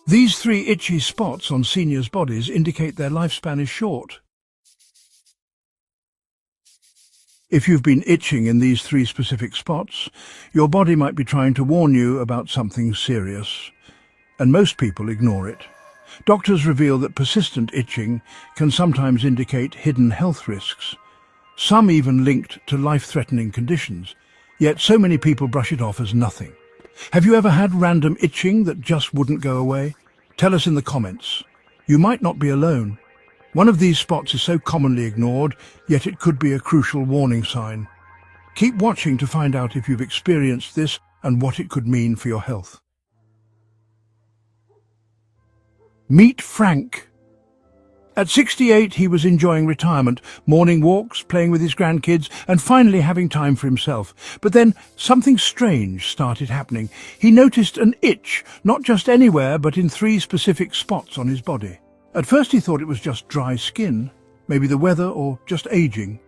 These three itchy spots on seniors' bodies indicate their lifespan is short. If you've been itching in these three specific spots, your body might be trying to warn you about something serious, and most people ignore it. Doctors reveal that persistent itching can sometimes indicate hidden health risks, some even linked to life-threatening conditions, yet so many people brush it off as nothing. Have you ever had random itching that just wouldn't go away? Tell us in the comments. You might not be alone. One of these spots is so commonly ignored, yet it could be a crucial warning sign. Keep watching to find out if you've experienced this and what it could mean for your health. Meet Frank. At 68, he was enjoying retirement, morning walks, playing with his grandkids, and finally having time for himself. But then something strange started happening. He noticed an itch, not just anywhere, but in three specific spots on his body. At first he thought it was just dry skin, maybe the weather or just aging.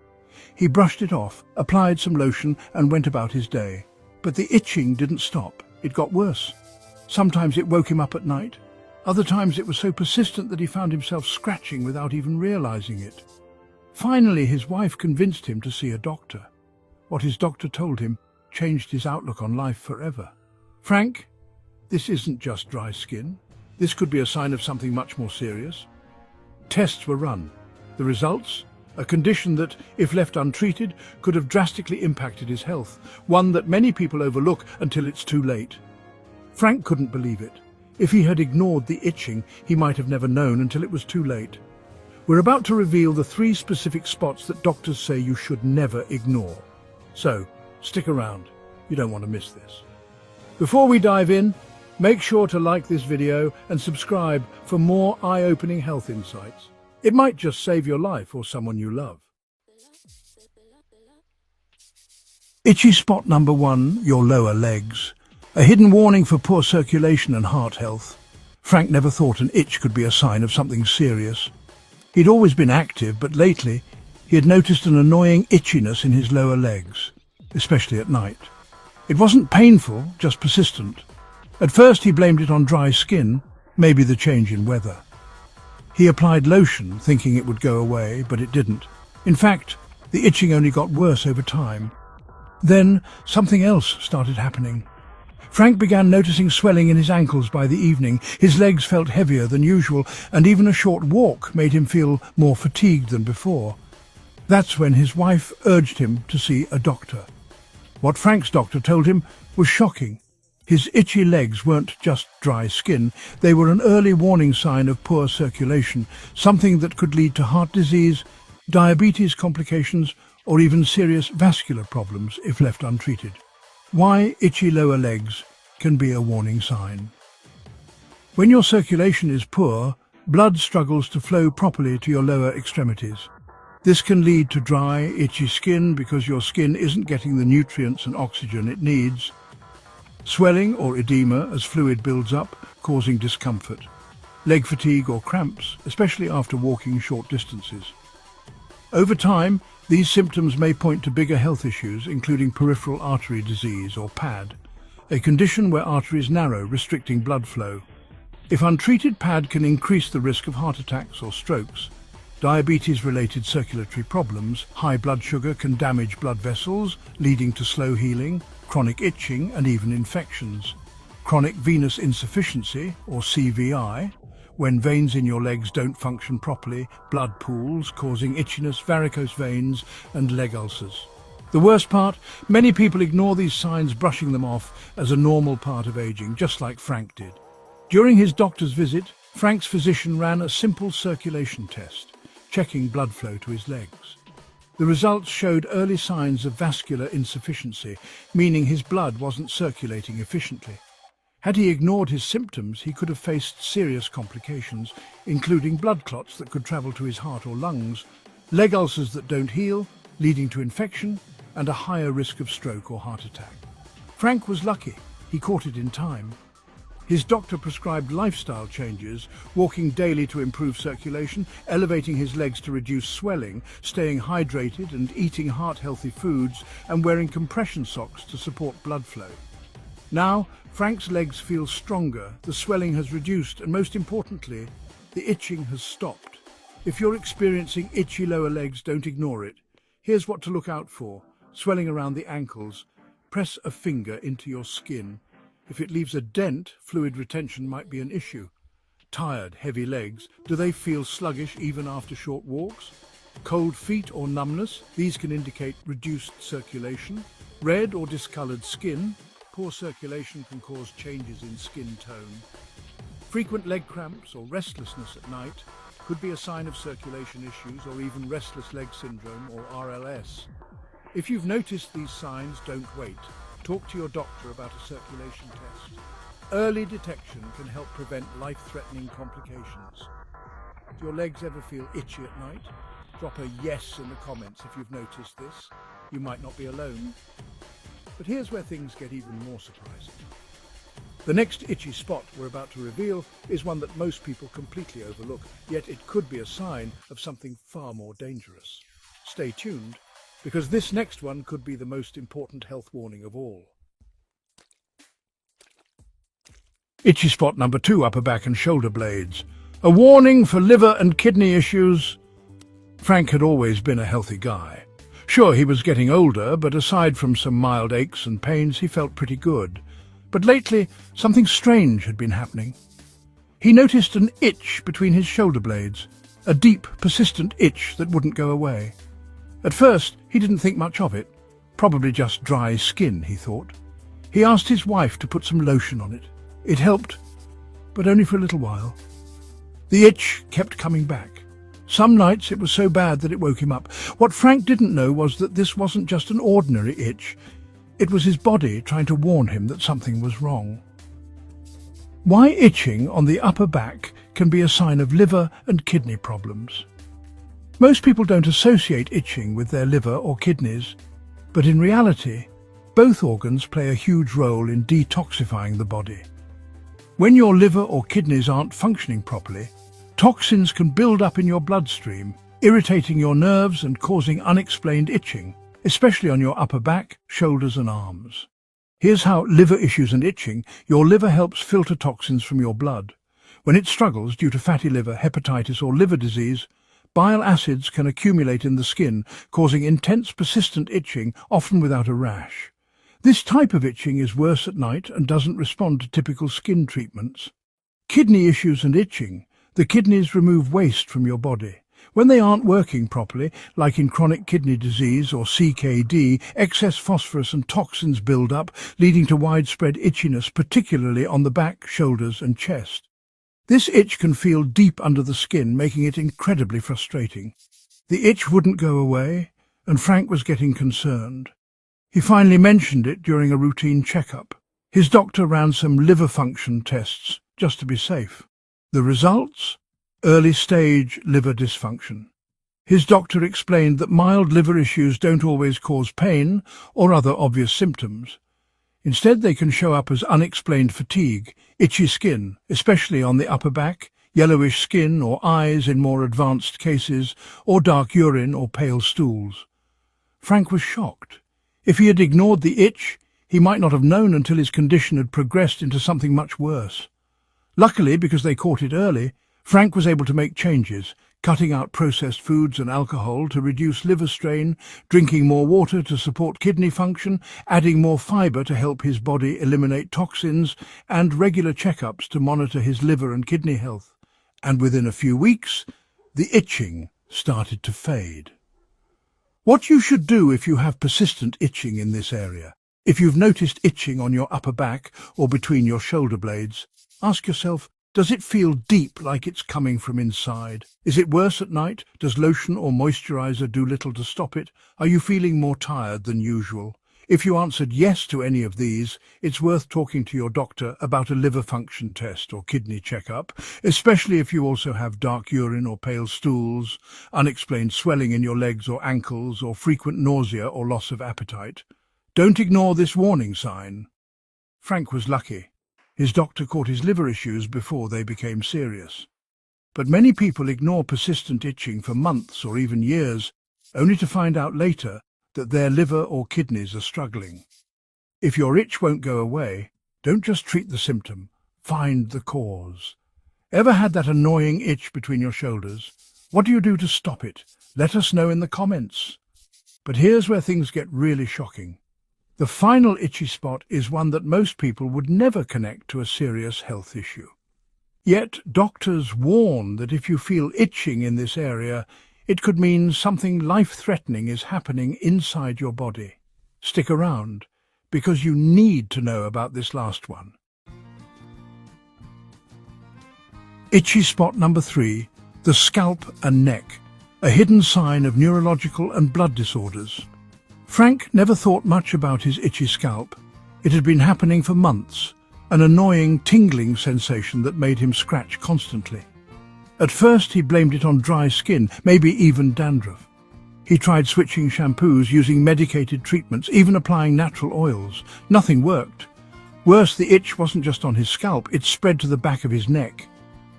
He brushed it off, applied some lotion, and went about his day. But the itching didn't stop. It got worse. Sometimes it woke him up at night. Other times it was so persistent that he found himself scratching without even realizing it. Finally, his wife convinced him to see a doctor. What his doctor told him changed his outlook on life forever. Frank, this isn't just dry skin. This could be a sign of something much more serious. Tests were run. The results? A condition that, if left untreated, could have drastically impacted his health, one that many people overlook until it's too late. Frank couldn't believe it. If he had ignored the itching, he might have never known until it was too late. We're about to reveal the three specific spots that doctors say you should never ignore. So, stick around. You don't want to miss this. Before we dive in, make sure to like this video and subscribe for more eye-opening health insights. It might just save your life or someone you love. Itchy spot number 1, your lower legs. A hidden warning for poor circulation and heart health. Frank never thought an itch could be a sign of something serious. He'd always been active, but lately he had noticed an annoying itchiness in his lower legs, especially at night. It wasn't painful, just persistent. At first he blamed it on dry skin, maybe the change in weather. He applied lotion, thinking it would go away, but it didn't. In fact, the itching only got worse over time. Then something else started happening. Frank began noticing swelling in his ankles by the evening. His legs felt heavier than usual, and even a short walk made him feel more fatigued than before. That's when his wife urged him to see a doctor. What Frank's doctor told him was shocking. His itchy legs weren't just dry skin, they were an early warning sign of poor circulation, something that could lead to heart disease, diabetes complications, or even serious vascular problems if left untreated. Why itchy lower legs can be a warning sign. When your circulation is poor, blood struggles to flow properly to your lower extremities. This can lead to dry, itchy skin because your skin isn't getting the nutrients and oxygen it needs. Swelling or edema as fluid builds up, causing discomfort. Leg fatigue or cramps, especially after walking short distances. Over time, these symptoms may point to bigger health issues, including peripheral artery disease or PAD, a condition where arteries narrow, restricting blood flow. If untreated, PAD can increase the risk of heart attacks or strokes. Diabetes-related circulatory problems, high blood sugar can damage blood vessels, leading to slow healing, chronic itching, and even infections. Chronic venous insufficiency, or CVI, when veins in your legs don't function properly, blood pools, causing itchiness, varicose veins, and leg ulcers. The worst part, many people ignore these signs, brushing them off as a normal part of aging, just like Frank did. During his doctor's visit, Frank's physician ran a simple circulation test, checking blood flow to his legs. The results showed early signs of vascular insufficiency, meaning his blood wasn't circulating efficiently. Had he ignored his symptoms, he could have faced serious complications, including blood clots that could travel to his heart or lungs, leg ulcers that don't heal, leading to infection, and a higher risk of stroke or heart attack. Frank was lucky. He caught it in time. His doctor prescribed lifestyle changes, walking daily to improve circulation, elevating his legs to reduce swelling, staying hydrated and eating heart-healthy foods, and wearing compression socks to support blood flow. Now, Frank's legs feel stronger, the swelling has reduced, and most importantly, the itching has stopped. If you're experiencing itchy lower legs, don't ignore it. Here's what to look out for. Swelling around the ankles. Press a finger into your skin. If it leaves a dent, fluid retention might be an issue. Tired, heavy legs. Do they feel sluggish even after short walks? Cold feet or numbness. These can indicate reduced circulation. Red or discolored skin. Poor circulation can cause changes in skin tone. Frequent leg cramps or restlessness at night could be a sign of circulation issues or even restless leg syndrome or RLS. If you've noticed these signs, don't wait. Talk to your doctor about a circulation test. Early detection can help prevent life-threatening complications. Do your legs ever feel itchy at night? Drop a yes in the comments if you've noticed this. You might not be alone. But here's where things get even more surprising. The next itchy spot we're about to reveal is one that most people completely overlook, yet it could be a sign of something far more dangerous. Stay tuned, because this next one could be the most important health warning of all. Itchy spot number 2, upper back and shoulder blades. A warning for liver and kidney issues. Frank had always been a healthy guy. Sure, he was getting older, but aside from some mild aches and pains, he felt pretty good. But lately, something strange had been happening. He noticed an itch between his shoulder blades, a deep, persistent itch that wouldn't go away. At first, he didn't think much of it. Probably just dry skin, he thought. He asked his wife to put some lotion on it. It helped, but only for a little while. The itch kept coming back. Some nights it was so bad that it woke him up. What Frank didn't know was that this wasn't just an ordinary itch. It was his body trying to warn him that something was wrong. Why itching on the upper back can be a sign of liver and kidney problems. Most people don't associate itching with their liver or kidneys, but in reality, both organs play a huge role in detoxifying the body. When your liver or kidneys aren't functioning properly, toxins can build up in your bloodstream, irritating your nerves and causing unexplained itching, especially on your upper back, shoulders and arms. Here's how liver issues and itching. Your liver helps filter toxins from your blood. When it struggles due to fatty liver, hepatitis or liver disease, bile acids can accumulate in the skin, causing intense persistent itching, often without a rash. This type of itching is worse at night and doesn't respond to typical skin treatments. Kidney issues and itching. The kidneys remove waste from your body. When they aren't working properly, like in chronic kidney disease or CKD, excess phosphorus and toxins build up, leading to widespread itchiness, particularly on the back, shoulders and chest. This itch can feel deep under the skin, making it incredibly frustrating. The itch wouldn't go away, and Frank was getting concerned. He finally mentioned it during a routine checkup. His doctor ran some liver function tests, just to be safe. The results? Early-stage liver dysfunction. His doctor explained that mild liver issues don't always cause pain or other obvious symptoms. Instead, they can show up as unexplained fatigue, itchy skin, especially on the upper back, yellowish skin or eyes in more advanced cases, or dark urine or pale stools. Frank was shocked. If he had ignored the itch, he might not have known until his condition had progressed into something much worse. Luckily, because they caught it early, Frank was able to make changes, cutting out processed foods and alcohol to reduce liver strain, drinking more water to support kidney function, adding more fibre to help his body eliminate toxins, and regular checkups to monitor his liver and kidney health. And within a few weeks, the itching started to fade. What you should do if you have persistent itching in this area. If you've noticed itching on your upper back or between your shoulder blades, ask yourself, does it feel deep like it's coming from inside? Is it worse at night? Does lotion or moisturizer do little to stop it? Are you feeling more tired than usual? If you answered yes to any of these, it's worth talking to your doctor about a liver function test or kidney checkup, especially if you also have dark urine or pale stools, unexplained swelling in your legs or ankles, or frequent nausea or loss of appetite. Don't ignore this warning sign. Frank was lucky. His doctor caught his liver issues before they became serious. But many people ignore persistent itching for months or even years, only to find out later that their liver or kidneys are struggling. If your itch won't go away, Don't just treat the symptom, find the cause. Ever had that annoying itch between your shoulders? What do you do to stop it? Let us know in the comments. But here's where things get really shocking. The final itchy spot is one that most people would never connect to a serious health issue. Yet doctors warn that if you feel itching in this area, it could mean something life-threatening is happening inside your body. Stick around, because you need to know about this last one. Itchy spot number 3, the scalp and neck, a hidden sign of neurological and blood disorders. Frank never thought much about his itchy scalp. It had been happening for months, an annoying tingling sensation that made him scratch constantly. At first he blamed it on dry skin, maybe even dandruff. He tried switching shampoos, using medicated treatments, even applying natural oils. Nothing worked. Worse, the itch wasn't just on his scalp, it spread to the back of his neck.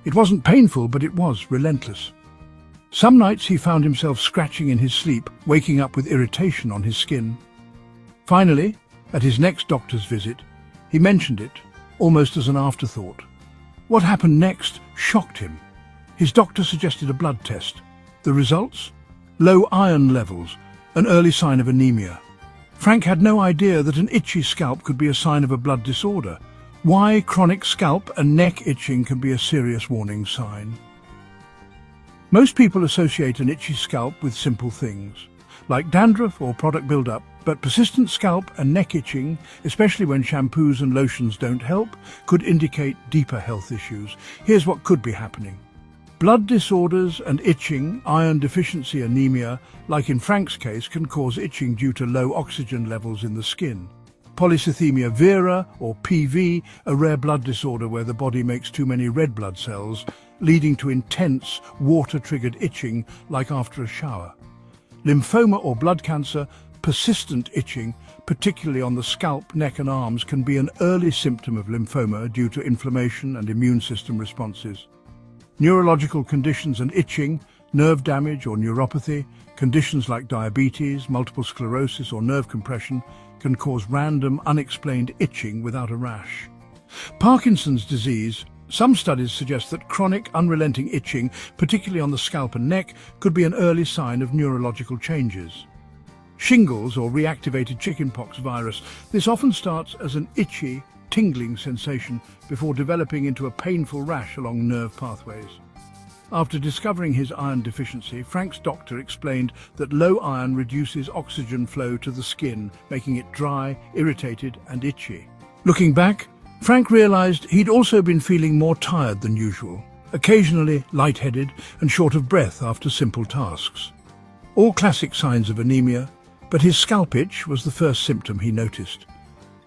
It wasn't painful, but it was relentless. Some nights he found himself scratching in his sleep, waking up with irritation on his skin. Finally, at his next doctor's visit, he mentioned it, almost as an afterthought. What happened next shocked him. His doctor suggested a blood test. The results? Low iron levels, an early sign of anemia. Frank had no idea that an itchy scalp could be a sign of a blood disorder. Why chronic scalp and neck itching can be a serious warning sign. Most people associate an itchy scalp with simple things, like dandruff or product buildup, but persistent scalp and neck itching, especially when shampoos and lotions don't help, could indicate deeper health issues. Here's what could be happening. Blood disorders and itching, iron deficiency anemia, like in Frank's case, can cause itching due to low oxygen levels in the skin. Polycythemia vera, or PV, a rare blood disorder where the body makes too many red blood cells, leading to intense, water-triggered itching like after a shower. Lymphoma or blood cancer, persistent itching, particularly on the scalp, neck and arms, can be an early symptom of lymphoma due to inflammation and immune system responses. Neurological conditions and itching, nerve damage or neuropathy, conditions like diabetes, multiple sclerosis or nerve compression can cause random, unexplained itching without a rash. Parkinson's disease. Some studies suggest that chronic, unrelenting itching, particularly on the scalp and neck, could be an early sign of neurological changes. Shingles or reactivated chickenpox virus. This often starts as an itchy, tingling sensation before developing into a painful rash along nerve pathways. After discovering his iron deficiency, Frank's doctor explained that low iron reduces oxygen flow to the skin, making it dry, irritated and itchy. Looking back, Frank realized he'd also been feeling more tired than usual, occasionally lightheaded and short of breath after simple tasks. All classic signs of anemia, but his scalp itch was the first symptom he noticed.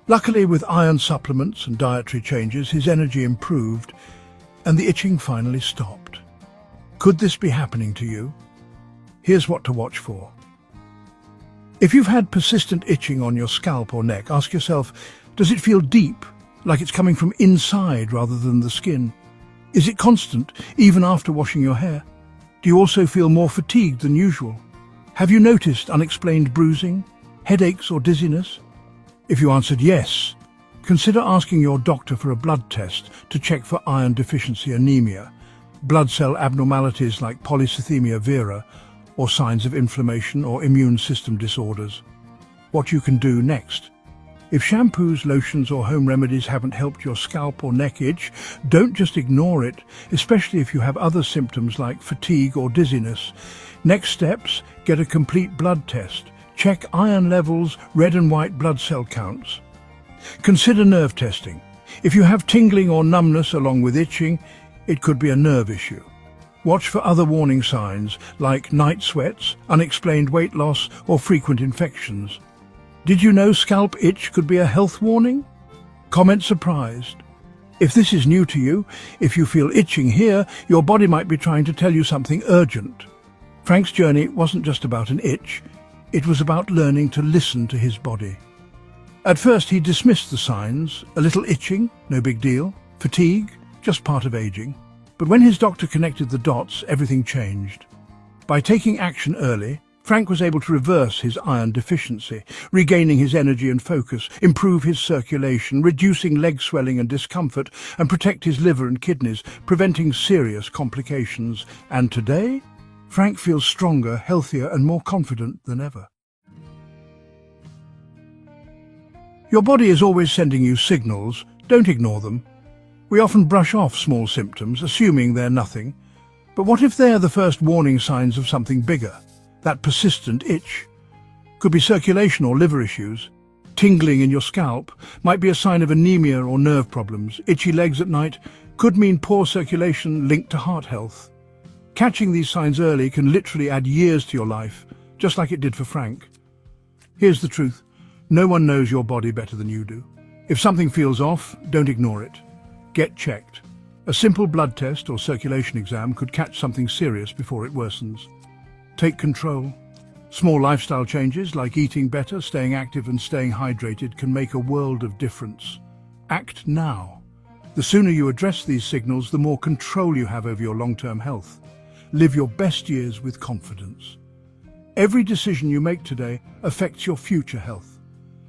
Luckily, with iron supplements and dietary changes, his energy improved and the itching finally stopped. Could this be happening to you? Here's what to watch for. If you've had persistent itching on your scalp or neck, ask yourself, does it feel deep, like it's coming from inside rather than the skin? Is it constant, even after washing your hair? Do you also feel more fatigued than usual? Have you noticed unexplained bruising, headaches or dizziness? If you answered yes, consider asking your doctor for a blood test to check for iron deficiency anemia, blood cell abnormalities like polycythemia vera, or signs of inflammation or immune system disorders. What you can do next. If shampoos, lotions or home remedies haven't helped your scalp or neck itch, don't just ignore it, especially if you have other symptoms like fatigue or dizziness. Next steps, get a complete blood test. Check iron levels, red and white blood cell counts. Consider nerve testing. If you have tingling or numbness along with itching, it could be a nerve issue. Watch for other warning signs like night sweats, unexplained weight loss or frequent infections. Did you know scalp itch could be a health warning? Comment surprised. If this is new to you, if you feel itching here, your body might be trying to tell you something urgent. Frank's journey wasn't just about an itch, it was about learning to listen to his body. At first he dismissed the signs, a little itching, no big deal, fatigue, just part of aging. But when his doctor connected the dots, everything changed. By taking action early, Frank was able to reverse his iron deficiency, regaining his energy and focus, improve his circulation, reducing leg swelling and discomfort, and protect his liver and kidneys, preventing serious complications. And today, Frank feels stronger, healthier, and more confident than ever. Your body is always sending you signals. Don't ignore them. We often brush off small symptoms, assuming they're nothing. But what if they're the first warning signs of something bigger? That persistent itch could be circulation or liver issues. Tingling in your scalp might be a sign of anemia or nerve problems. Itchy legs at night could mean poor circulation linked to heart health. Catching these signs early can literally add years to your life, just like it did for Frank. Here's the truth. No one knows your body better than you do. If something feels off, don't ignore it. Get checked. A simple blood test or circulation exam could catch something serious before it worsens. Take control. Small lifestyle changes like eating better, staying active and staying hydrated can make a world of difference. Act now. The sooner you address these signals, the more control you have over your long-term health. Live your best years with confidence. Every decision you make today affects your future health.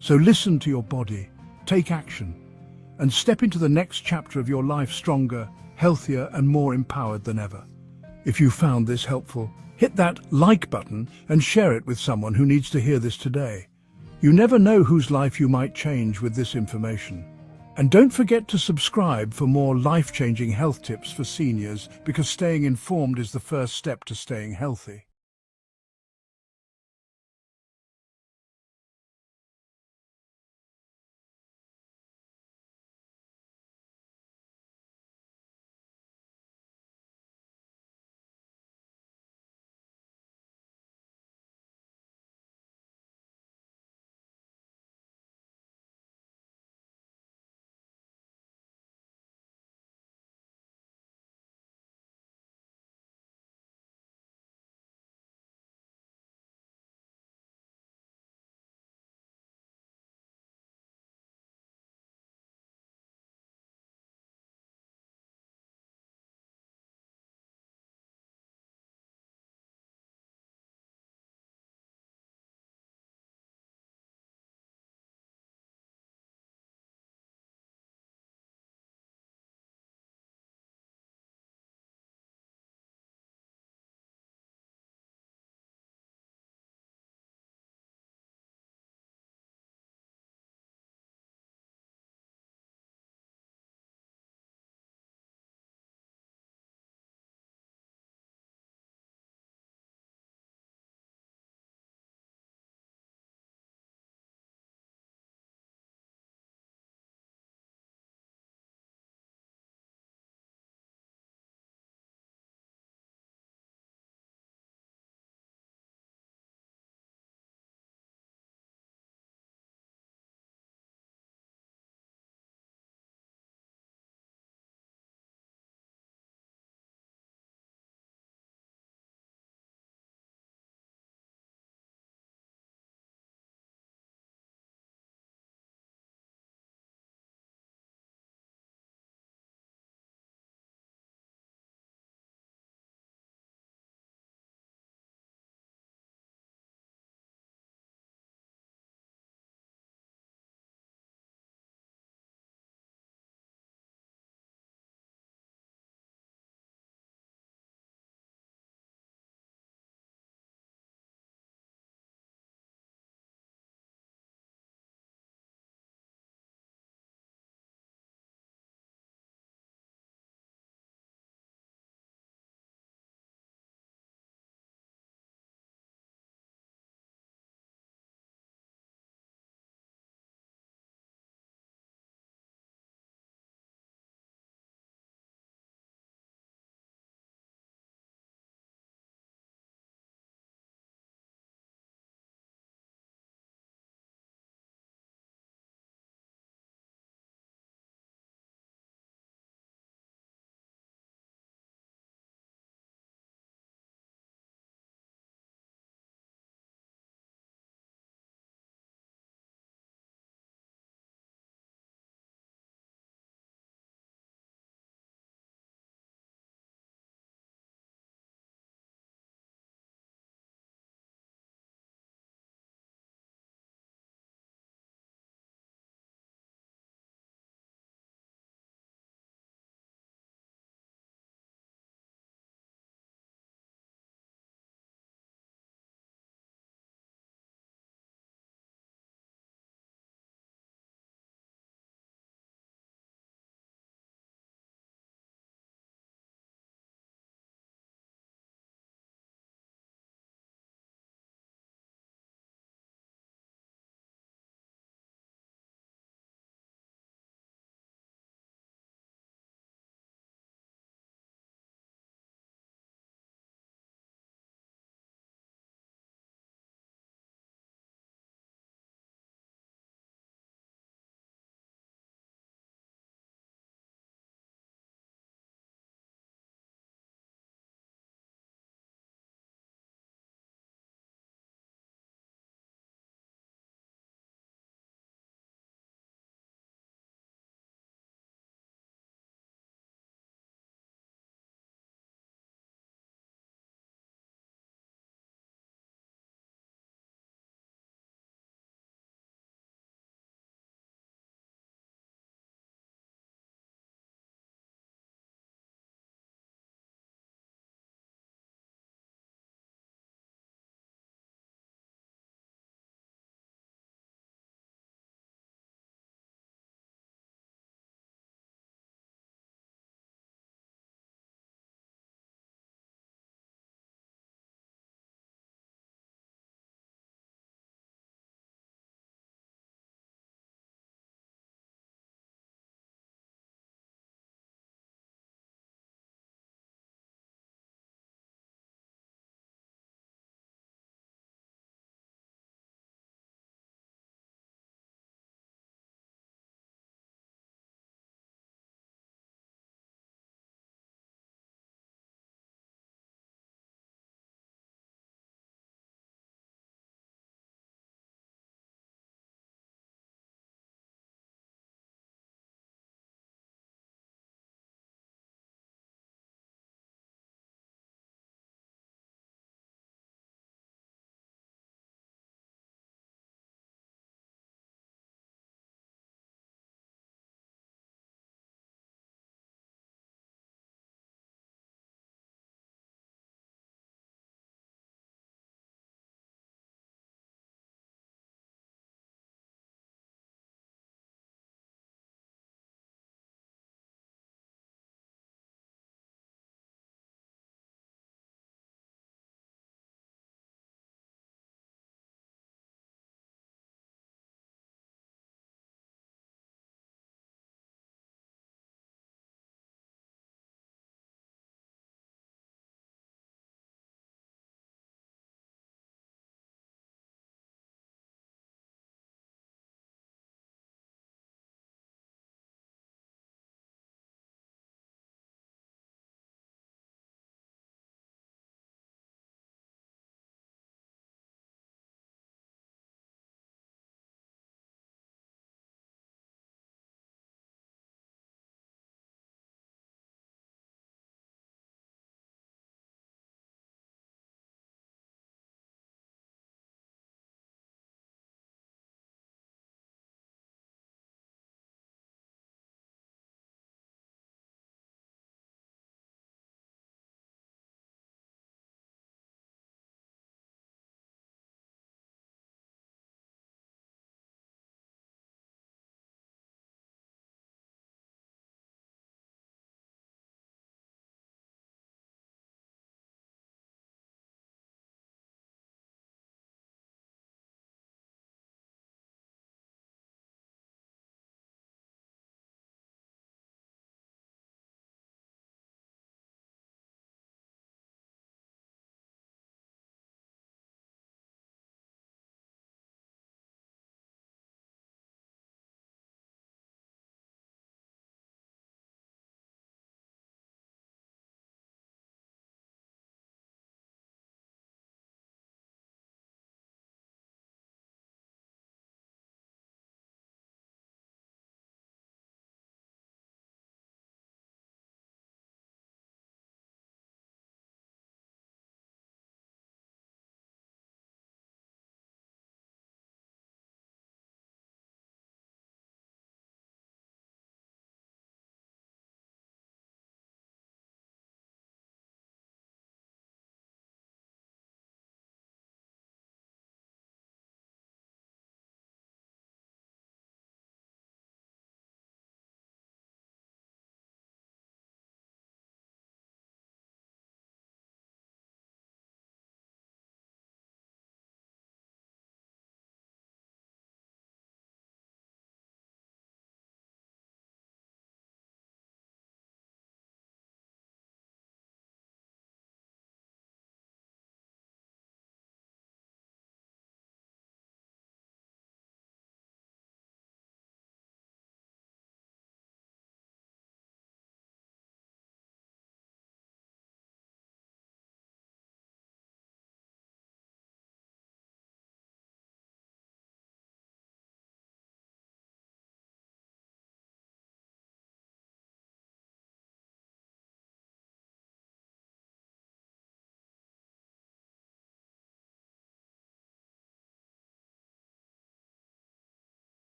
So listen to your body, take action, and step into the next chapter of your life stronger, healthier, and more empowered than ever. If you found this helpful, hit that like button and share it with someone who needs to hear this today. You never know whose life you might change with this information. And don't forget to subscribe for more life-changing health tips for seniors, because staying informed is the first step to staying healthy.